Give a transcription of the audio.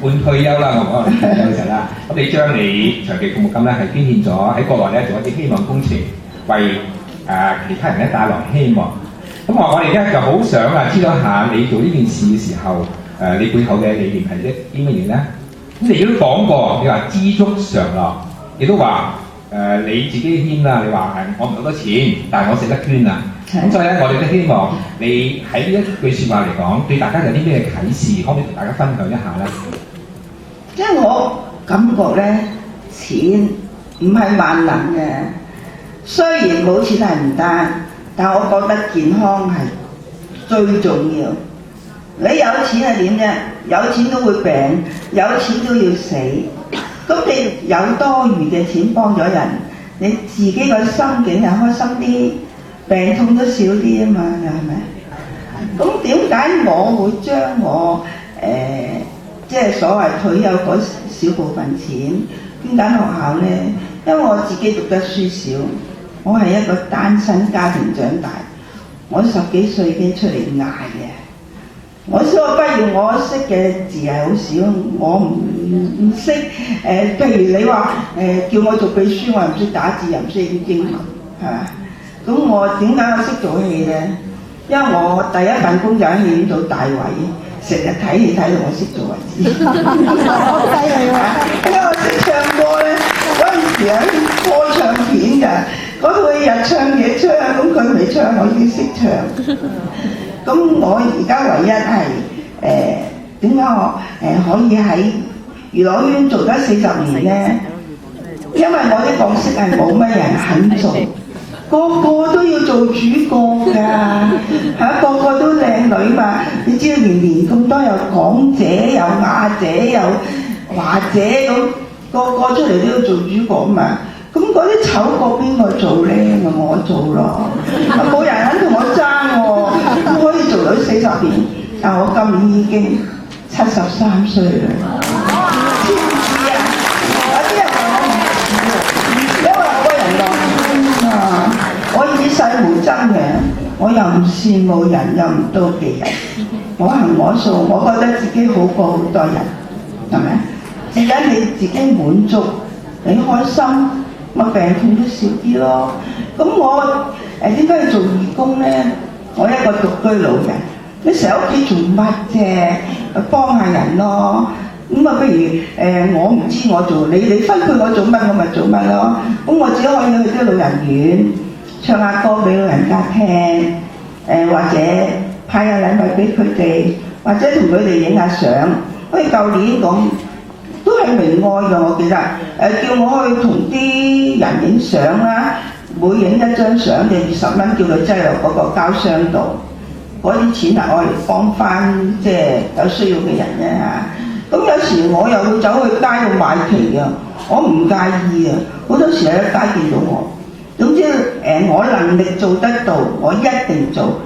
半退休啦，我講退休嘅時候啦，咁你將你長期服務金咧係捐獻咗喺國內咧做一啲希望工程，為其他人咧帶來希望。咁我哋咧就好想知道下你做呢件事嘅時候，你背後嘅理念係啲乜嘢咧？咁你都講過，你話知足常樂，亦都話你自己捐啦，你話我唔好多錢，但係我捨得捐啦。咁所以咧，我哋都希望你喺呢一句説話嚟講，對大家有啲咩啟示，可唔可以同大家分享一下咧？即係我感覺咧，錢唔係萬能嘅。雖然冇錢係唔得，但我覺得健康係最重要。你有錢係點啫？有錢都會病，有錢都要死。咁你有多餘嘅錢幫咗人，你自己個心境又開心啲，病痛都少啲啊嘛，係咪？咁點解我會將我即係所謂退休嗰少部分錢捐緊學校呢？因為我自己讀得書少，我係一個單親家庭長大，我10幾歲已經出嚟捱嘅。我小學畢業，我識嘅字係好少，我唔識譬如你話叫我做秘書，我又唔識打字，又唔識英文，係嘛？咁我點解我識做戲呢？因為我第一份工就喺戲院做大位，成日睇戲睇到我識做為止。好犀利喎！因為我識唱歌咧，嗰陣時喺播唱片㗎，嗰套戲日唱夜唱，咁佢未唱，我已經識唱。咁我而家唯一係點解我可以喺娛樂圈做得40年呢？因為我啲角色係冇乜人肯做。個個都要做主角㗎，嚇個個都靚女嘛！你知道年年咁多有港姐、有亞姐、有華姐咁，個個出嚟都要做主角嘛。咁嗰啲醜角邊個做呢？咪我做咯，冇人肯同我爭喎。我可以做到40年，但我今年已經73歲啦。知唔知啊？有啲人話我唔似喎，因為我個人樂觀啊。我以世無爭嘅，我又唔羨慕人，又唔妒忌人，我行我素，我覺得自己好過好多人，係咪？至緊你自己滿足，你開心，咪病痛都少啲咯。咁我點解要做義工呢？我一個獨居老人，你成日屋企做乜啫？幫下人咯。咁啊，不如我唔知我做，你分配我做乜，我咪做乜咯。咁我只可以去啲老人院唱下歌俾老人家聽，或者派下禮物俾佢哋，或者同佢哋影下相。好似舊年咁，都係明愛㗎，我記得叫我去同啲人影相啦，每影一張相就20蚊，叫佢擠落嗰個膠箱度。嗰啲錢係我嚟幫翻即係有需要嘅人啫嚇。咁有時我又會走去街度買旗啊，我唔介意啊，好多時喺街見到我。總之我能力做得到，我一定做。